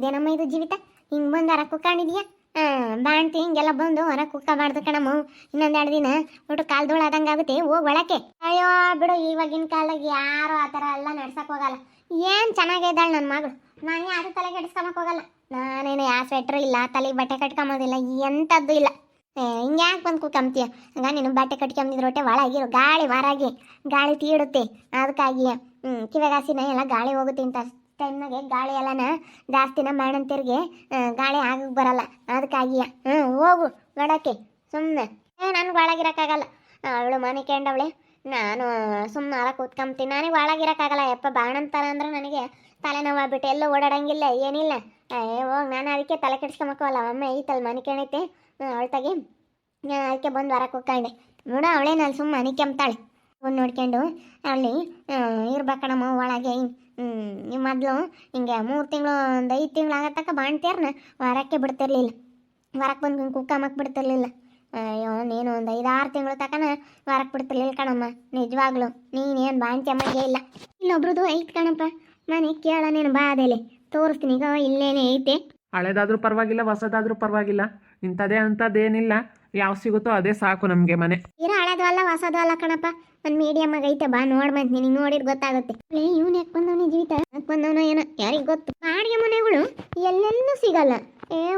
ಇದೇನಮ್ಮ ಇದು ಜೀವಿತ ಹಿಂಗೆ ಬಂದು ಹೊರ ಕುಕ್ಕೊಂಡಿದ್ಯಾ ಬಾಣ್ತಿ ಹಿಂಗೆಲ್ಲ ಬಂದು ಹೊರ ಕುಕ್ಕ ಮಾಡ್ದು ಕಣಮ್ಮ. ಇನ್ನೊಂದೆರಡು ದಿನ ಒಟ್ಟು ಕಾಲ್ದೋಳು ಆದಂಗೆ ಆಗುತ್ತೆ, ಹೋಗಿ ಒಳಕ್ಕೆ. ಅಯ್ಯೋ ಬಿಡು, ಇವಾಗಿನ ಕಾಲದಾಗ ಯಾರು ಆ ಥರ ಎಲ್ಲ ನಡ್ಸಕ್ಕೆ ಹೋಗಲ್ಲ. ಏನು ಚೆನ್ನಾಗಿದ್ದಾಳೆ ನನ್ನ ಮಗಳು, ನಾನು ಯಾರು ತಲೆ ಕೆಡಿಸ್ಕೊಳಕ್ಕೆ ಹೋಗಲ್ಲ. ನಾನೇನು ಯಾವ ಸ್ವೆಟ್ರು ಇಲ್ಲ, ತಲೆಗೆ ಬಟ್ಟೆ ಕಟ್ಕೊಂಬೋದಿಲ್ಲ, ಎಂಥದ್ದು ಇಲ್ಲ. ಹಿಂಗೆ ಯಾಕೆ ಬಂದು ಕುಕ್ಕಂತೀಯ? ಹಂಗ ನೀನು ಬಟ್ಟೆ ಕಟ್ಕೊಂಬಿದ್ರೆ ಹೊಟ್ಟೆ ಒಳಗಿರೋ ಗಾಳಿ ಹೊರಗೆ ಗಾಳಿ ತೀಡುತ್ತೆ, ಅದಕ್ಕಾಗಿ ಕಿವೆಗಾಸಿನ ಎಲ್ಲ ಗಾಳಿ ಹೋಗುತ್ತೆ ಅಂತ ಟೈಮ್ನಾಗೆ ಗಾಳಿ ಎಲ್ಲನ ಜಾಸ್ತಿನ ಮಾಡಂತಿರ್ಗೆ ಗಾಳಿ ಆಗಕ್ಕೆ ಬರಲ್ಲ, ಅದಕ್ಕಾಗಿಯ ಹೋಗು ನೋಡೋಕ್ಕೆ ಸುಮ್ಮನೆ. ನನಗೆ ಒಳಗಿರೋಕ್ಕಾಗಲ್ಲ, ಅವಳು ಮನೆ ಕೇಂಡವಳೆ, ನಾನು ಸುಮ್ಮನೆ ಹೊರ ಕೂತ್ಕೊಂತೀನಿ. ನನಗೆ ಒಳಗಿರೋಕ್ಕಾಗಲ್ಲ ಯಪ್ಪ. ಬಾಣಂತಾರ ಅಂದ್ರೆ ನನಗೆ ತಲೆನೋವು ಆಗ್ಬಿಟ್ಟು ಎಲ್ಲೂ ಓಡಾಡಂಗಿಲ್ಲ, ಏನಿಲ್ಲ. ಹೋಗಿ ನಾನು ಅದಕ್ಕೆ ತಲೆ ಕೆಡ್ಸ್ಕೊಂಬಕ್ಕಲ್ಲ. ಅಮ್ಮ ಐತಲ್ಲ ಮನೆ ಕೇಳೈತೆ ಅವಳ್ತಾಗೆ, ಅದಕ್ಕೆ ಬಂದು ಹೊರಕ್ಕೆ ಹೋಗ್ಕೊಂಡೆ. ನೋಡ ಅವಳೇ ನಾನು ಸುಮ್ಮನೆ ಮನೆ ಕೆಮ್ತಾಳೆ. ಬಂದು ನೋಡ್ಕೊಂಡು ಅಲ್ಲಿ ಇರ್ಬೇಕಣಮ್ಮ ಒಳಗೆ. ನೀವು ಮೊದಲು ಹಿಂಗೆ 3 ತಿಂಗಳು 1 5 ತಿಂಗಳು ಆಗತ್ತಕ್ಕ ಬಾಣ್ತೀರ್ನ ಹೊರಕ್ಕೆ ಬಿಡ್ತಿರ್ಲಿಲ್ಲ, ಹೊರಕ್ಕೆ ಬಂದು ಕುಕ್ಕಮ್ಮಕ್ಕೆ ಬಿಡ್ತಿರ್ಲಿಲ್ಲ. ಅಯ್ಯೋ ನೀನು 1 5 6 ತಿಂಗಳು ತಕನ ಹೊರಕ್ಕೆ ಬಿಡ್ತಿರ್ಲಿಲ್ಲ ಕಣಮ್ಮ. ನಿಜವಾಗ್ಲು ನೀನೇನು ಬಾಣ್ತಿ ಅಮ್ಮಗೆ ಇಲ್ಲ. ಇಲ್ಲೊಬ್ರದ್ದು ಐತೆ ಕಣಪ್ಪ ಮನೆ, ಕೇಳ ನೀನು ಬಾದೆಲೆ ತೋರಿಸ್ತೀನಿ. ಈಗ ಇಲ್ಲೇನೇ ಐತೆ. ಹಳೇದಾದ್ರೂ ಪರವಾಗಿಲ್ಲ, ಹೊಸದಾದ್ರೂ ಪರವಾಗಿಲ್ಲ, ಇಂಥದೇ ಅಂಥದ್ದೇನಿಲ್ಲ. ಯಾವ ಸಿಗುತ್ತೋ ಅದೇ ಸಾಕು ನಮಗೆ ಮನೆ. ಇರೋ ಹಳೇದು ಅಲ್ಲ ಹೊಸದು ಅಲ್ಲ ಕಣಪ್ಪ, ಒಂದು ಮೀಡಿಯಮ್ ಆಗೈತೆ. ಬಾ ನೋಡ್ಬಂತ ನಿನಗೆ ನೋಡಿದ್ರೆ ಗೊತ್ತಾಗುತ್ತೆ. ಇವ್ನು ಯಾಕೆ ಬಂದವನೇ ಜೀವಿತ, ಯಾಕೆ ಬಂದವನೋ ಏನೋ ಯಾರಿಗೆ ಗೊತ್ತು. ಬಾಡಿಗೆ ಮನೆಗಳು ಎಲ್ಲೆಲ್ಲೂ ಸಿಗಲ್ಲ.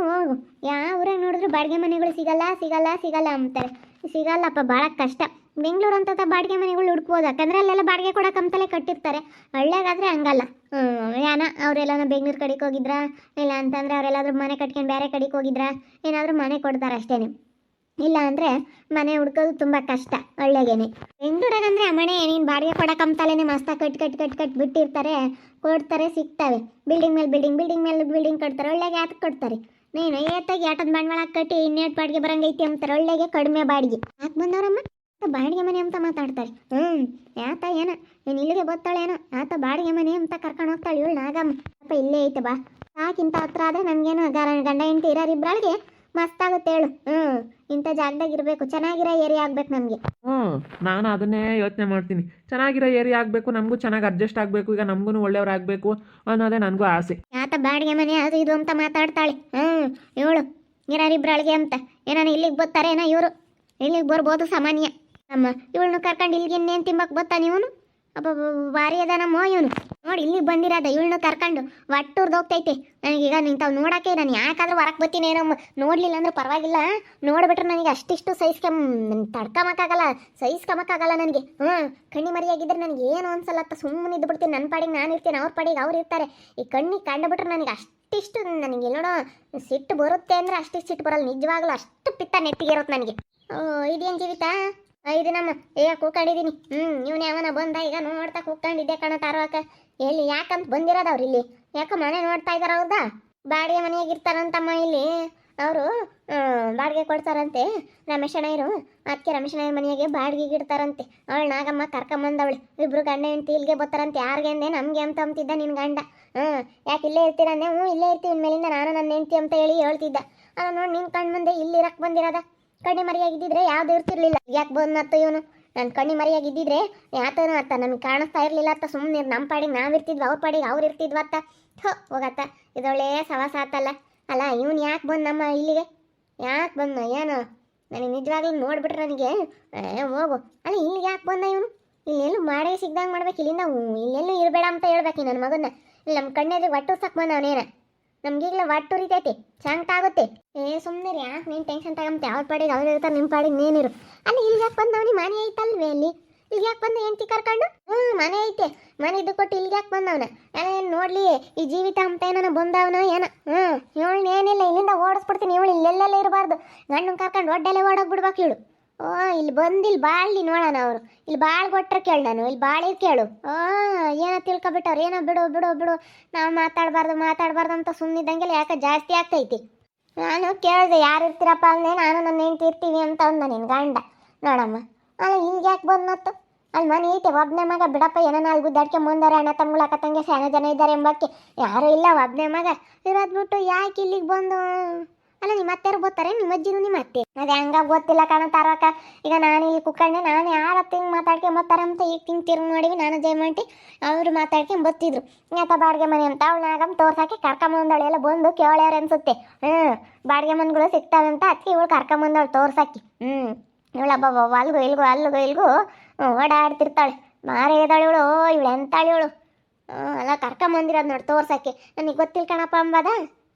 ಹೋಗು ಯಾವ ಊರಾಗ ನೋಡಿದ್ರು ಬಾಡಿಗೆ ಮನೆಗಳು ಸಿಗಲ್ಲ ಸಿಗಲ್ಲ ಸಿಗಲ್ಲ ಅಂತಾರೆ. ಸಿಗಲ್ಲಪ್ಪ, ಭಾಳ ಕಷ್ಟ. ಬೆಂಗಳೂರು ಅಂತ ಬಾಡಿಗೆ ಮನೆಗಳು ಹುಡ್ಕ್ಬೋದು, ಯಾಕಂದ್ರೆ ಅಲ್ಲೆಲ್ಲ ಬಾಡಿಗೆ ಕೊಡೋಕೆ ಅಂತಲೇ ಕಟ್ಟಿರ್ತಾರೆ. ಹಳ್ಳಿಯಾಗಾದ್ರೆ ಹಂಗಲ್ಲ. ಯಾನ ಅವರೆಲ್ಲ ಬೆಂಗಳೂರು ಕಡೆಗೆ ಹೋಗಿದ್ರಾ, ಇಲ್ಲ ಅಂತಂದ್ರೆ ಅವರೆಲ್ಲಾದ್ರೂ ಮನೆ ಕಟ್ಕೊಂಡು ಬೇರೆ ಕಡೆಗೆ ಹೋಗಿದ್ರಾ, ಏನಾದರೂ ಮನೆ ಕೊಡ್ತಾರೆ ಅಷ್ಟೇನೆ. ಇಲ್ಲ ಅಂದರೆ ಮನೆ ಹುಡ್ಕೋದು ತುಂಬ ಕಷ್ಟ ಹಳ್ಳಿಯಾಗೇನೆ. ಬೆಂಗಳೂರಾಗಂದ್ರೆ ಆ ಮನೆ ನೀನು ಬಾಡಿಗೆ ಕೊಡೋಕಂತಲೇ ಮಸ್ತಾಗಿ ಕಟ್ ಬಿಟ್ಟಿರ್ತಾರೆ, ಕೊಡ್ತಾರೆ, ಸಿಗ್ತವೆ. ಬಿಲ್ಡಿಂಗ್ ಮೇಲೆ ಬಿಲ್ಡಿಂಗ್, ಬಿಲ್ಡಿಂಗ್ ಮೇಲೆ ಬಿಲ್ಡಿಂಗ್ ಕಟ್ತಾರೆ. ಒಳ್ಳೆಗೆ ಯಾತಕ್ಕೆ ಕೊಡ್ತಾರೆ? ನೀನು ಏತಾಗಿ ಆಟದ ಬಂಡವಾಳ ಕಟ್ಟಿ ಇನ್ನೇಟ್ ಬಾಡಿಗೆ ಬರಂಗೈತಿ ಅಂತಾರೆ. ಒಳ್ಳೆಗೆ ಕಡಿಮೆ ಬಾಡಿಗೆ ಯಾಕೆ ಬಂದವ್ರಮ್ಮ ಬಾಡಿಗೆ ಮನೆ ಅಂತ ಮಾತಾಡ್ತಾರೆ. ಯಾತ ಏನ ನೀನು ಇಲ್ಲಿಗೆ ಗೊತ್ತಾಳೇನೋ, ಆತ ಬಾಡಿಗೆ ಮನೆ ಅಂತ ಕರ್ಕೊಂಡು ಹೋಗ್ತಾಳೆ ಇವಳು ನಾಗಮ್ಮ. ಅಪ್ಪ ಇಲ್ಲೇ ಐತೆ ಬಾ ಸಾಕಿಂತ ಹತ್ರ ಆದರೆ ನಮಗೇನು ಗಂಡ ಹೆಂಡತಿ ಇರೋರಿಬ್ಬಳಿಗೆ ಮಸ್ತಾಗುತ್ತೆ ಹೇಳು. ಇಂಥ ಜಾಗದಾಗ ಇರಬೇಕು, ಚೆನ್ನಾಗಿರೋ ಏರಿಯಾ ಆಗ್ಬೇಕು ನಮಗೆ. ನಾನು ಅದನ್ನೇ ಯೋಚನೆ ಮಾಡ್ತೀನಿ. ಚೆನ್ನಾಗಿರೋ ಏರಿಯಾ ಆಗಬೇಕು, ನಮಗೂ ಚೆನ್ನಾಗಿ ಅಡ್ಜಸ್ಟ್ ಆಗಬೇಕು, ಈಗ ನಮಗೂ ಒಳ್ಳೆಯವ್ರಾಗಬೇಕು ಅನ್ನೋದೇ ನನಗೂ ಆಸೆ. ಯಾತ ಬಾಡಿಗೆ ಮನೆ ಅದು ಇದು ಅಂತ ಮಾತಾಡ್ತಾಳೆ. ಇವಳು ಇರೋರಿಬ್ರಳಿಗೆ ಅಂತ ಏನಾನ ಇಲ್ಲಿಗೆ ಬರ್ತಾರೇನೋ ಇವರು, ಇಲ್ಲಿಗೆ ಬರ್ಬೋದು ಸಾಮಾನ್ಯ. ಅಮ್ಮ ಇವಳನ್ನು ಕರ್ಕೊಂಡು ಇಲ್ಲಿಗೆ ಇನ್ನೇನು ತಿಂಬಕ್ಕೆ ಬರ್ತಾನೆ ಇವನು. ಅಬ್ಬ ಭಾರಿ ಅದಾನಮ್ಮ ಇವನು. ನೋಡಿ ಇಲ್ಲಿಗೆ ಬಂದಿರೋದ ಇವಳನ್ನು ಕರ್ಕೊಂಡು ಒಟ್ಟೂರ್ದು ಹೋಗ್ತೈತೆ. ನನಗೀಗ ನಿಂತಾವ್ ನೋಡೋಕೆ ನಾನು ಯಾಕಾದ್ರೂ ಹೊರಕ್ಕೆ ಬರ್ತೀನಿ ಏನಮ್ಮ. ನೋಡಲಿಲ್ಲ ಅಂದ್ರೆ ಪರವಾಗಿಲ್ಲ, ನೋಡಿಬಿಟ್ರೆ ನನಗೆ ಅಷ್ಟಿಷ್ಟು ಸಹಿಸ್ಕೊಂಬಕ್ಕಾಗಲ್ಲ ನನಗೆ. ಕಣ್ಣಿ ಮರಿಯಾಗಿದ್ದರೆ ನನಗೆ ಏನು ಅನ್ಸಲ್ಲತ್ತ, ಸುಮ್ಮನೆ ಇದ್ದು ಬಿಡ್ತೀನಿ. ನನ್ನ ಪಾಡಿಗೆ ನಾನು ಇರ್ತೀನಿ, ಅವ್ರ ಪಾಡಿಗೆ ಅವ್ರು ಇರ್ತಾರೆ. ಈ ಕಣ್ಣಿಗೆ ಕಂಡುಬಿಟ್ರೆ ನನಗೆ ಅಷ್ಟಿಷ್ಟು ನನಗೆ ಎಲ್ಲೋಣ ಸಿಟ್ಟು ಬರುತ್ತೆ ಅಂದರೆ ಅಷ್ಟಿಷ್ಟು ಸಿಟ್ಟು ಬರಲ್ಲ. ನಿಜವಾಗ್ಲೂ ಅಷ್ಟು ಪಿತ್ತ ನೆತ್ತಿಗೆ ಇರುತ್ತೆ ನನಗೆ. ಇದೇನು ಜೀವಿತ ಇದು ನಮ್ಮ ಕೂಕೊಂಡಿದ್ದೀನಿ. ಇವನು ಯಾವನ ಬಂದ ಈಗ ನೋಡ್ತಾ ಕೂಕೊಂಡಿದ್ದೆ ಕಣ ತಾರವಾಕ. ಎಲ್ಲಿ ಯಾಕಂತ ಬಂದಿರೋದವ್ರು ಇಲ್ಲಿ? ಯಾಕೆ ಮನೆ ನೋಡ್ತಾ ಇದಾರ ಅವ್ರದಾ? ಬಾಡಿಗೆ ಮನೆಯಾಗಿರ್ತಾರಂತಮ್ಮ ಇಲ್ಲಿ ಅವರು. ಬಾಡಿಗೆ ಕೊಡ್ತಾರಂತೆ ರಮೇಶಣ್ಣಯ್ಯರು. ಅದಕ್ಕೆ ರಮೇಶಣ್ಣಯ್ಯ ಮನೆಯಾಗೆ ಬಾಡಿಗೆಗೆ ಇಡ್ತಾರಂತೆ. ಅವಳು ನಾಗಮ್ಮ ಕರ್ಕೊಂಬಂದವಳು. ಇಬ್ರು ಗಂಡ ಹೆಂಡ್ತಿ ಇಲ್ಲಿಗೆ ಬರ್ತಾರಂತೆ. ಯಾರಿಗೆ ಅಂದೆ? ನಮಗೆ ಅಂತ ಅಂತಿದ್ದ ನಿನ್ನ ಗಂಡ. ಯಾಕೆ ಇಲ್ಲೇ ಇರ್ತೀರಂದೆ? ಇಲ್ಲೇ ಇರ್ತೀವಿ ಇನ್ಮೇಲಿಂದ ನಾನು ನನ್ನ ಹೆಂಡ್ತಿ ಅಂತ ಹೇಳಿ ಹೇಳ್ತಿದ್ದ. ಅದ ನೋಡಿ ನಿನ್ನ ಕಣ್ಣು ಮುಂದೆ ಇಲ್ಲಿ ಇರಕ್ಕೆ ಬಂದಿರೋದ. ಕಣ್ಣಿ ಮರಿಯಾಗಿದ್ದಿದ್ರೆ ಯಾವ್ದು ಇರ್ತಿರ್ಲಿಲ್ಲ. ಯಾಕೆ ಬಂದತ್ತ ಇವನು? ನನ್ನ ಕಣ್ಣಿ ಮರಿಯಾಗಿದ್ದಿದ್ರೆ ಯಾತನೂ ಅತ್ತ ನಮಗೆ ಕಾಣಿಸ್ತಾ ಇರಲಿಲ್ಲ ಅತ್ತ. ಸುಮ್ಮನೆ ನಮ್ಮ ಪಾಡಿಗೆ ನಾವು ಇರ್ತಿದ್ವಿ, ಅವ್ರ ಪಾಡಿಗೆ ಅವ್ರು ಇರ್ತಿದ್ವತ್ತ. ಹೋಗತ್ತ ಇದೊಳ್ಳೆ ಸವಾಸ ಆತಲ್ಲ. ಅಲ್ಲ ಇವನು ಯಾಕೆ ಬಂದು ನಮ್ಮ ಇಲ್ಲಿಗೆ ಯಾಕೆ ಬಂದ ಏನು? ನನಗೆ ನಿಜವಾಗ್ಲೂ ನೋಡ್ಬಿಟ್ರೆ ನನಗೆ ಹೋಗು. ಅಲ್ಲ ಇಲ್ಲಿಗೆ ಯಾಕೆ ಬಂದ ಇವನು? ಇಲ್ಲೆಲ್ಲೂ ಮಾಡೇ ಸಿಗ್ದಂಗೆ ಮಾಡ್ಬೇಕು. ಇಲ್ಲಿಂದ ಇಲ್ಲೆಲ್ಲೂ ಇರಬೇಡ ಅಂತ ಹೇಳ್ಬೇಕು ನನ್ನ ಮಗನ್ನ. ಇಲ್ಲಿ ನಮ್ಮ ಕಣ್ಣೆದ್ರೆ ಒಟ್ಟು ಸಾಕು ಬಂದ ಅವನೇನ. ನಮ್ಗೀಗಲೇ ಒಟ್ಟು ಉರಿತೈತಿ, ಶಾಂತ ಆಗುತ್ತೆ. ಸುಮ್ಮನೆ ಯಾಕೆ ನೀನು ಟೆನ್ಷನ್ ತಗೊಂತ? ಅವ್ರ ಪಾಡಿಗೆ ಅವ್ರು ಇರ್ತಾರೆ, ನಿಮ್ಮ ಪಾಡಿಗೆ ನೀನಿರು. ಅಲ್ಲಿ ಇಲ್ಲಿ ಯಾಕೆ ಬಂದವನಿ? ಮನೆ ಐತಲ್ವೇ ಅಲ್ಲಿ? ಇಲ್ಲಿ ಯಾಕೆ ಬಂದ ಹೆಂಡ್ತಿ ಕರ್ಕೊಂಡು? ಮನೆ ಐತೆ, ಮನೆ ಇದ್ದು ಕೊಟ್ಟು ಇಲ್ಲಿಗೆ ಯಾಕೆ ಬಂದವನ? ಏನು ನೋಡ್ಲಿ ಈ ಜೀವಿತ ಅಂತ ಏನೋ ಬಂದವನ ಏನೋ. ಇವಳು ಏನಿಲ್ಲ, ಇಲ್ಲಿಂದ ಓಡಿಸ್ಬಿಡ್ತೀನಿ. ಇವಳು ಇಲ್ಲೆಲ್ಲೆಲ್ಲ ಇರಬಾರ್ದು. ಗಂಡನ ಕರ್ಕೊಂಡು ಒಡ್ಡೆಲ್ಲ ಓಡೋಗ್ಬಿಡ್ಬೇಕು ಇವಳು. ಇಲ್ಲಿ ಬಂದಿಲ್ಲಿ ಬಾಳ್ಲಿ ನೋಡೋಣ ಅವರು. ಇಲ್ಲಿ ಬಾಳ್ ಕೊಟ್ರೆ ಕೇಳು, ನಾನು ಇಲ್ಲಿ ಬಾಳಿ ಕೇಳು. ಏನೋ ತಿಳ್ಕೊಬಿಟ್ಟವ್ರು. ಏನೋ ಬಿಡು ಬಿಡು ಬಿಡು, ನಾವು ಮಾತಾಡಬಾರ್ದು ಅಂತ ಸುಮ್ಮನಿದ್ದಂಗೆಲ್ಲ ಯಾಕೆ ಜಾಸ್ತಿ ಆಗ್ತೈತಿ. ನಾನು ಕೇಳಿದೆ ಯಾರು ಇರ್ತೀರಪ್ಪ ಅಂದೆ. ನಾನು ನನ್ನ ಹೆಂಡ್ತಿ ಇರ್ತೀವಿ ಅಂತ ಅಂದ ನಿನ್ನ ಗಂಡ. ನೋಡಮ್ಮ ಅಲ್ಲ ಇಲ್ಲಿಗೆ ಯಾಕೆ ಬಂದತ್ತು? ಅಲ್ಲಿ ಮನೆ ಐತೆ, ಒಬ್ಬನೇ ಮಗ ಬಿಡಪ್ಪ. ಏನೋ ಅಲ್ಲಿ ಗುದ್ದಾಡ್ಕೊಂಬಂದವ್ರೆ ಅಣ್ಣ ತಮ್ಮಗಳ ಅಕ್ಕ ತಂಗಿ ಶಾನೆ ಜನ ಇದ್ದಾರೆ ಎಂಬಕ್ಕೆ. ಯಾರೂ ಇಲ್ಲ, ಒಬ್ಬನೇ ಮಗ ಇರೋದು ಬಿಟ್ಟು ಯಾಕೆ ಇಲ್ಲಿಗೆ ಬಂದು ಅಲ್ಲ ನಿಮ್ಮ ಅತ್ತೆರು ಬರ್ತಾರೆ, ನಿಮ್ಮ ಅಜ್ಜಿನೂ ನಿಮ್ಮ ಅತ್ತೆ. ಅದೇ ಹಂಗ ಗೊತ್ತಿಲ್ಲ ಕಾಣತಾರಕ್ಕ. ಈಗ ನಾನು ಇಲ್ಲಿ ಕುಕ್ಕಂಡೆ, ನಾನು ಯಾರ ಹತ್ತು ಹಿಂಗೆ ಮಾತಾಡ್ಕೊಂಬತ್ತಾರೆ ಅಂತ ಈಗ ತಿಂಗ್ ತಿರುಗಿ ನೋಡಿವಿ. ನಾನು ಜಯಮಂಟಿ ಅವರು ಮಾತಾಡ್ಕೊಂಡು ಬತ್ತಿದ್ರು. ಯಾಕ ಬಾಡಿಗೆ ಮನೆ ಅಂತ ಅವಳಾಗಮ್ ತೋರ್ಸಾಕಿ ಕರ್ಕೊಂಬಂದವಳು. ಎಲ್ಲ ಬಂದು ಕೇಳ್ಯಾರ ಅನ್ಸುತ್ತೆ. ಬಾಡಿಗೆ ಮನೆಗಳು ಸಿಗ್ತಾವೆ ಅಂತ ಅದಕ್ಕೆ ಇವಳು ಕರ್ಕೊಂಬಂದವಳು ತೋರ್ಸಾಕಿ. ಇವಳಬ್ಬ ಅಲ್ಗು ಇಲ್ಗು ಓಡಾಡ್ತಿರ್ತಾಳೆ. ಮಾರೇ ಇದ್ದಾಳೆ ಇವಳು. ಇವಳು ಎಂತಾಳೆ ಇವಳು. ಅಲ್ಲ ಕರ್ಕೊಂಬಂದಿರೋದು ನೋಡಿ ತೋರ್ಸಕ್ಕೆ. ನನಗೆ ಗೊತ್ತಿಲ್ಲ ಕಣಪ್ಪ ಅಂಬದ.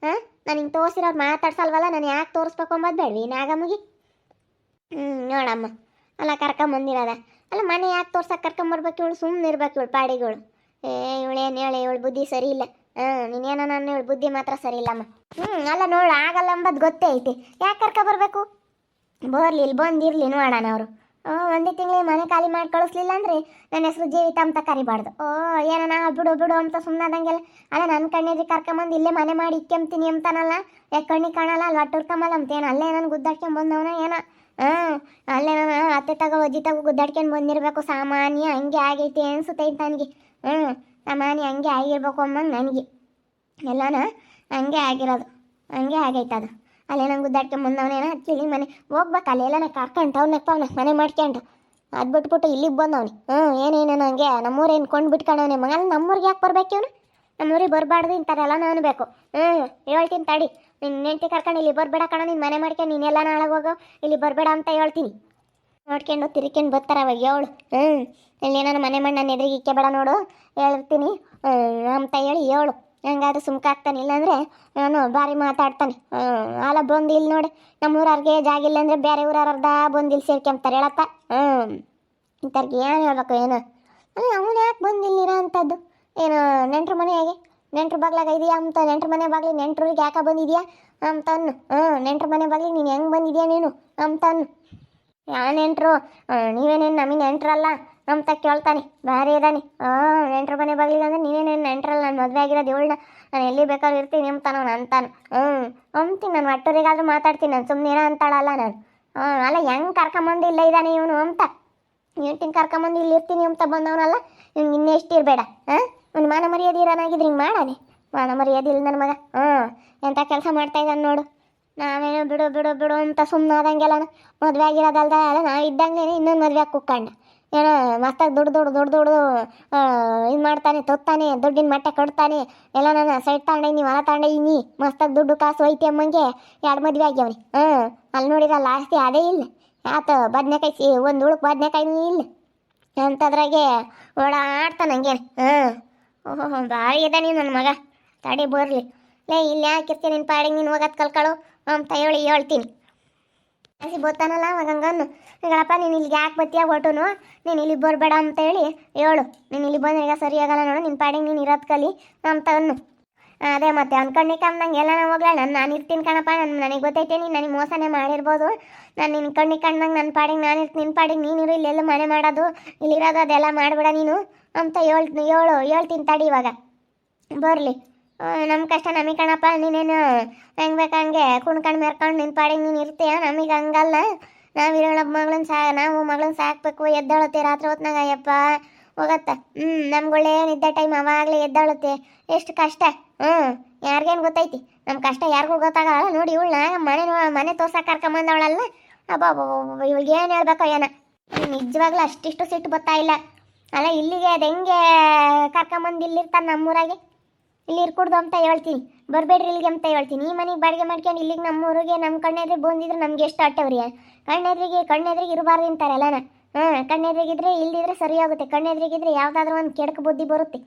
ನಾನು ಹಿಂಗೆ ತೋರಿಸಿರೋರು ಮಾತಾಡ್ಸಲ್ವಲ್ಲ, ನಾನು ಯಾಕೆ ತೋರಿಸ್ಬೇಕು ಅಂಬದು ಬೇಡವಿ ನಾಗಮ್ಮಗೆ. ನೋಡಮ್ಮ, ಅಲ್ಲ ಕರ್ಕೊಂಬಂದಿರೋದ. ಅಲ್ಲ ಮನೆ ಯಾಕೆ ತೋರ್ಸಕ್ಕೆ ಕರ್ಕೊಂಬರ್ಬೇಕು ಇವಳು? ಸುಮ್ಮನೆ ಇರ್ಬೇಕು ಇವಳು ಪಾಡಿಗಳು. ಇವಳೇನು ಹೇಳಿ, ಇವಳು ಬುದ್ಧಿ ಸರಿ ಇಲ್ಲ. ನೀನೇನೋ ನಾನು ಇವಳು ಬುದ್ಧಿ ಮಾತ್ರ ಸರಿ ಇಲ್ಲಮ್ಮ. ಅಲ್ಲ ನೋಡು, ಆಗಲ್ಲ ಅಂಬದು ಗೊತ್ತೇ ಐತಿ. ಯಾಕೆ ಕರ್ಕೊಬರ್ಬೇಕು? ಬರ್ಲಿ, ಇಲ್ಲಿ ಬಂದಿರಲಿ ನೋಡೋಣ ಅವರು. ಒಂದೇ ತಿಂಗಳಿಗೆ ಮನೆ ಖಾಲಿ ಮಾಡಿ ಕಳಿಸ್ಲಿಲ್ಲ ಅಂದ್ರೆ ನನ್ನ ಹೆಸರು ಜೀವಿತ ಅಂತ ಕರಿಬಾರ್ದು. ಏನೋ ನಾ ಬಿಡು ಅಂತ ಸುಮ್ಮನಾದಂಗೆಲ್ಲ. ಅಲ್ಲ ನನ್ನ ಕಣ್ಣೆದ್ರಿ ಕರ್ಕೊಂಬಂದು ಇಲ್ಲೇ ಮನೆ ಮಾಡಿ ಇಕ್ಕೆಂತೀನಿ ಅಂತಾನಲ್ಲ. ಯಾಕೆ ಕಣ್ಣಿಗೆ ಕಾಣಲ್ಲ ಅಲ್ಲಿ ಒಟ್ಟುರ್ಕೊಂಬಲ್ಲ ಅಂತೇನು? ಅಲ್ಲೇ ನಾನು ಗುದ್ದಾಡ್ಕೊಂಡು ಬಂದವನ ಏನೋ. ಅಲ್ಲೇ ನಾನು ಅತ್ತೆ ತಗೋ ಅಜ್ಜಿ ತಗೋ ಗುದ್ದಾಡ್ಕೊಂಡು ಬಂದಿರಬೇಕು. ಸಾಮಾನ್ಯ ಹಂಗೆ ಆಗೈತಿ ಅನ್ಸುತ್ತೈತೆ ನನಗೆ. ಸಾಮಾನ್ಯ ಹಂಗೆ ಆಗಿರ್ಬೇಕು ಅಮ್ಮಂಗೆ ನನಗೆ. ಎಲ್ಲನ ಹಂಗೆ ಆಗಿರೋದು, ಹಂಗೆ ಆಗೈತೆ ಅದು. ಅಲ್ಲೇ ನಂಗೆ ಗುದ್ದಾಡ್ಕೊಂಡು ಬಂದವನೇನ ಹಚ್ಚಿಲಿ ಮನೆ ಹೋಗ್ಬೇಕು. ಅಲ್ಲೆಲ್ಲ ಕರ್ಕೊಂಡು ಅವನಪ್ಪ ಅವನ ಮನೆ ಮಾಡ್ಕೊಂಡು ಅದು ಬಿಟ್ಬಿಟ್ಟು ಇಲ್ಲಿಗೆ ಬಂದವನಿ. ಏನೇನು ಹಂಗೆ ನಮ್ಮೂರೇನು ಕೊಂಡು ಬಿಟ್ಕೊಂಡವನೇ ಮಗ. ನಮ್ಮೂರಿಗೆ ಯಾಕೆ ಬರ್ಬೇಕು ಇವನು? ನಮ್ಮೂರಿಗೆ ಬರಬಾರ್ದು ಇಂಥಾರೆಲ್ಲ ನಾನು ಬೇಕು. ಹೇಳ್ತೀನಿ ತಡಿ. ನಿನ್ನ ನೆಂಟಿ ಕರ್ಕೊಂಡು ಇಲ್ಲಿ ಬರಬೇಡ ಕಣ, ನಿನ್ನ ಮನೆ ಮಾಡ್ಕೊಂಡು ನೀನೆಲ್ಲ ನಾಳೆ ಹೋಗೋ, ಇಲ್ಲಿ ಬರಬೇಡ ಅಂತ ಹೇಳ್ತೀನಿ. ನೋಡ್ಕೊಂಡು ತಿರ್ಕೊಂಡು ಬರ್ತಾರೆ ಅವಾಗ ಹೇಳು. ಇಲ್ಲಿ ನಾನು ಮನೆ ಮಾಡಿ ನನ್ನ ಎದುರಿಗೆ ಇಕ್ಕೆ ಬೇಡ ನೋಡು ಹೇಳ್ತೀನಿ ಅಂತ ಹೇಳಿ ಹೇಳು. ಹಂಗಾದ್ರೆ ಸುಮ್ಕಾಗ್ತಾನೆ. ಇಲ್ಲಾಂದರೆ ನಾನು ಭಾರಿ ಮಾತಾಡ್ತಾನೆ. ಅಲ್ಲ ಬಂದು ಇಲ್ಲಿ ನೋಡಿ, ನಮ್ಮೂರವ್ರಿಗೆ ಜಾಗ ಇಲ್ಲ ಅಂದರೆ ಬೇರೆ ಊರವ್ರದ ಬಂದು ಇಲ್ಲಿ ಸೇರ್ಕೊಂತಾರೆ ಹೇಳಪ್ಪ. ಇಂಥವ್ರಿಗೆ ಏನು ಹೇಳ್ಬೇಕು ಏನು? ಅಲ್ಲ ಅವನು ಯಾಕೆ ಬಂದು ಇಲ್ಲಿರೋ ಅಂಥದ್ದು? ಏನು ನೆಂಟ್ರ ಮನೆಯಾಗೆ ನೆಂಟ್ರ ಬಾಗ್ಲಾಗ ಇದೆಯಾ ಅಂತ? ನೆಂಟ್ರ ಮನೆ ಬಾಗ್ಲಿ ನೆಂಟ್ರಿಗೆ ಯಾಕೆ ಬಂದಿದ್ಯಾ ಅಂತ ಅನ್ನು. ನೆಂಟ್ರ ಮನೆ ಬಾಗ್ಲಿ ನೀನು ಹೆಂಗೆ ಬಂದಿದ್ಯಾ ನೀನು ಅಂತ ಅನ್ನು. ಯಾವ ನೆಂಟ್ರು? ನೀವೇನೇನು ನಮಗೆ ನೆಂಟ್ರಲ್ಲ ಅಂತ ಕೇಳ್ತಾನೆ. ಭಾರಿ ಇದ್ದಾನೆ. ನೆಂಟ್ರ ಮನೆ ಬಾಗ್ಲಿಗೆ ಅಂದರೆ ನೀವೇನೇನು ನೆಂಟ್ರಲ್ಲ, ನಾನು ಮದುವೆ ಆಗಿರೋದು ಇವಳನ್ನ, ನಾನು ಎಲ್ಲಿ ಬೇಕಾದ್ರೂ ಇರ್ತೀನಿ ಅಂತಾನು ಅಂತಾನು. ಅಂತೀನಿ ನಾನು ಒಟ್ಟೂರಿಗಾದ್ರೂ ಮಾತಾಡ್ತೀನಿ. ನಾನು ಸುಮ್ಮನೆ ಏನೋ ಅಂತಾಳಲ್ಲ ನಾನು. ಅಲ್ಲ ಹೆಂಗೆ ಕರ್ಕೊಂಬಂದು ಇಲ್ಲ ಇದ್ದಾನೆ ಇವನು ಅಂತ. ಹೇಳ್ತೀನಿ ಕರ್ಕೊಂಬಂದು ಇಲ್ಲಿ ಇರ್ತೀನಿ ಅಂತ ಬಂದವನಲ್ಲ. ಇವ್ನು ಇನ್ನೆಷ್ಟು ಇರಬೇಡ. ಒಂದು ಮಾನ ಮರ್ಯಾದೆ ಇರೋನಾಗಿದ್ರೆ ಹಿಂಗೆ ಮಾಡಾನೆ. ಮಾನ ಮರ್ಯಾದೆ ಇಲ್ಲ ನನ್ನ ಮಗ. ಎಂಥ ಕೆಲಸ ಮಾಡ್ತಾ ಇದ್ದಾನೆ ನೋಡು. ನಾವೇನೋ ಬಿಡು ಅಂತ ಸುಮ್ಮನಾದಂಗೆಲ್ಲ ಮದುವೆ ಆಗಿರೋದಲ್ದ ಅಲ್ಲ ನಾವು ಇದ್ದಂಗೆ ಇನ್ನೊಂದು ಮದುವೆ ಕುಕ್ಕಂಡ. ಏನೋ ಮಸ್ತಾಗಿ ದುಡ್ಡು ಇದು ಮಾಡ್ತಾನೆ, ತೊತ್ತಾನೆ, ದುಡ್ಡಿನ ಮಟ್ಟ ಕೊಡ್ತಾನೆ. ಎಲ್ಲ ನಾನು ಸೈಡ್ ತಗೊಂಡೀನಿ, ಹೊಲ ತಗೊಂಡೀನಿ, ಮಸ್ತಾಗಿ ದುಡ್ಡು ಕಾಸು ಐತಿ ಅಮ್ಮಂಗೆ 2 ಮದುವೆ ಆಗ್ಯಾವನಿ. ಅಲ್ಲಿ ನೋಡಿರಲ್ಲ ಆಸ್ತಿ ಅದೇ ಇಲ್ಲ. ಯಾತ ಬದನೆಕಾಯಿ ಒಂದು ಉಳುಕ್ ಬದನೆಕಾಯಿನೂ ಇಲ್ಲ ಅಂಥದ್ರಾಗೆ ಓಡಾಡ್ತಾನೆ ಹಂಗೇನೆ. ಓಹೋ ಭಾರಿ ಇದೆ ನೀನು ನನ್ನ ಮಗ. ತಡಿ ಬರ್ಲಿ. ಇಲ್ಲಿ ಯಾಕಿರ್ತೀನಿ ನಿನ್ನ ಪಾಡಿಗೆ ನೀನು ಹೋಗೋದು ಕಲ್ಕಳು ಅಂತ ಹೇಳ್ತೀನಿ. ಹಸಿ ಬೋತಾನಲ್ಲ ಅವಾಗ ಹಂಗನ್ನು. ಈಗಳಪ್ಪ ನೀನು ಇಲ್ಲಿಗೆ ಯಾಕೆ ಬತ್ತೀಯ ಒಟ್ಟುನು, ನೀನು ಇಲ್ಲಿ ಬರಬೇಡ ಅಂತ ಹೇಳಿ ಹೇಳು. ನೀನು ಇಲ್ಲಿ ಬಂದ್ರೆ ಈಗ ಸರಿ ಆಗಲ್ಲ ನೋಡು, ನಿನ್ನ ಪಾಡಿಗೆ ನೀನು ಇರೋದು ಕಲಿ ಅಂತ ಅನ್ನು. ಅದೇ ಮತ್ತೆ ಅನ್ಕೊಂಡಿ ಕಮ್ದಂಗೆ ಎಲ್ಲ ಹೋಗ್ಲ. ನಾನು ಇರ್ತೀನಿ ಕಣಪ್ಪ. ನನಗೆ ಗೊತ್ತೈತೆ ನೀನು ನನಗೆ ಮೋಸನೇ ಮಾಡಿರ್ಬೋದು. ನಾನು ನಿನ್ನ ಕಣ್ಣಿಗೆ ನನ್ನ ಪಾಡಿಗೆ ನಾನು ಇರ್ತೀನಿ, ನಿನ್ನ ಪಾಡಿಗೆ ನೀನಿರು. ಇಲ್ಲೆಲ್ಲ ಮನೆ ಮಾಡೋದು ಇಲ್ಲಿರೋದು ಅದೆಲ್ಲ ಮಾಡಬೇಡ ನೀನು ಅಂತ ಹೇಳ್ತೀನಿ ತಡಿ. ಇವಾಗ ಬರಲಿ. ನಮ್ಮ ಕಷ್ಟ ನಮಗೆ ಕಣಪ್ಪ. ನೀನೇನು ಹೆಂಗೆ ಬೇಕಂಗೆ ಕುಣ್ಕೊಂಡು ಮೆರ್ಕೊಂಡು ನಿನ್ನ ಪಾಡಿಗೆ ನೀನು ಇರ್ತೀಯ. ನಮಗೆ ಹಂಗಲ್ಲ. ನಾವು ಮಗಳನ್ನ ಸಾಕಬೇಕು. ಎದ್ದಾಳುತ್ತೆ ರಾತ್ರಿ ಹೊತ್ನಾಗ. ಅಯ್ಯಪ್ಪ ಹೋಗತ್ತ. ನಮ್ಗೊಳ್ಳೆ ನಿದ್ದೆ ಟೈಮ್ ಅವಾಗಲೇ ಎದ್ದಾಳುತ್ತೆ. ಎಷ್ಟು ಕಷ್ಟ. ಯಾರಿಗೇನು ಗೊತ್ತೈತಿ ನಮ್ಮ ಕಷ್ಟ? ಯಾರಿಗೂ ಗೊತ್ತಾಗಲ್ಲ ನೋಡಿ. ಇವಳನ್ನ ಮನೆ ತೋರ್ಸಕ್ಕೆ ಕರ್ಕೊಂಬಂದವಳಲ್ಲ. ಇವಳಿಗೆ ಏನು ಹೇಳ್ಬೇಕೋ ಏನೋ. ನಿಜವಾಗ್ಲೂ ಅಷ್ಟಿಷ್ಟು ಸಿಟ್ಟು ಬರ್ತಾ ಇಲ್ಲ. ಅಲ್ಲ ಇಲ್ಲಿಗೆ ಅದು ಹೆಂಗೆ ಕರ್ಕೊಂಬಂದು ಇಲ್ಲಿರ್ತಾನೆ ನಮ್ಮೂರಾಗೆ. ಇಲ್ಲಿ ಇರ್ಕೂಡ್ದು ಅಂತ ಹೇಳ್ತೀನಿ. ಬರಬೇಡ್ರಿ ಇಲ್ಲಿಗೆ ಅಂತ ಹೇಳ್ತೀನಿ. ಈ ಮನೆಗೆ ಬಾಡಿಗೆ ಮಾಡ್ಕೊಂಡು ಇಲ್ಲಿಗೆ ನಮ್ಮೂರಿಗೆ ನಮ್ಮ ಕಣ್ಣೆದ್ರಿಗೆ ಬಂದಿದ್ರೆ ನಮ್ಗೆ ಎಷ್ಟು ಅಟ್ಟವ್ರಿ. ಕಣ್ಣೆದ್ರಿಗೆ ಇರಬಾರ್ದು ಅಂತಾರಲ್ಲನ. ಕಣ್ಣೆದ್ರಿಗಿದ್ರೆ ಇಲ್ದಿದ್ರೆ ಸರಿ ಆಗುತ್ತೆ. ಕಣ್ಣೆದ್ರಿಗಿದ್ರೆ ಯಾವುದಾದ್ರೂ ಒಂದು ಕೆಡಕು ಬುದ್ಧಿ ಬರುತ್ತೆ.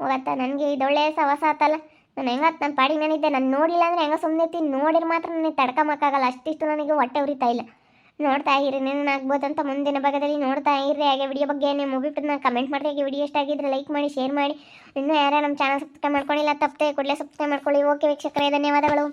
ಹೋಗತ್ತ. ನನಗೆ ಇದೊಳ್ಳೆ ಸವಸ ಆತಲ್ಲ. ನಾನು ಹೆಂಗತ್ತು ನನ್ನ ಪಾಡಿಗೆ ನಾನಿದ್ದೆ. ನಾನು ನೋಡಿಲ್ಲ ಅಂದರೆ ಹೆಂಗ ಸುಮ್ಮನೆ ಇರ್ತೀನಿ. ನೋಡಿದ್ರೆ ಮಾತ್ರ ನನಗೆ ತಡ್ಕೊಂಬಕ್ಕಾಗಲ್ಲ. ಅಷ್ಟಿಷ್ಟು ನನಗೆ ಹೊಟ್ಟೆ ಉರಿತಾ ಇಲ್ಲ. ನೋಡ್ತಾ ಇರಿ ನೀನು ಆಗ್ಬೋದಂತ ಮುಂದಿನ ಭಾಗದಲ್ಲಿ ನೋಡ್ತಾ ಇರ್ರಿ. ಹಾಗೆ ವಿಡಿಯೋ ಬಗ್ಗೆ ನೀವು ಮುಗಿಬಿಟ್ಟು ನಾನು ಕಮೆಂಟ್ ಮಾಡಿ. ಹಾಗೆ ವಿಡಿಯೋ ಇಷ್ಟ ಆಗಿದ್ರೆ ಲೈಕ್ ಮಾಡಿ, ಶೇರ್ ಮಾಡಿ. ಇನ್ನೂ ಯಾರು ನಮ್ಮ ಚಾನಲ್ ಸಬ್ಸ್ಕ್ರೈಬ್ ಮಾಡ್ಕೊಂಡಿಲ್ಲ ತಪ್ಪದೆ ಕೂಡಲೇ ಸಬ್ಸ್ಕ್ರೈಬ್ ಮಾಡ್ಕೊಳ್ಳಿ. ಓಕೆ ವೀಕ್ಷಕರೇ, ಧನ್ಯವಾದಗಳು.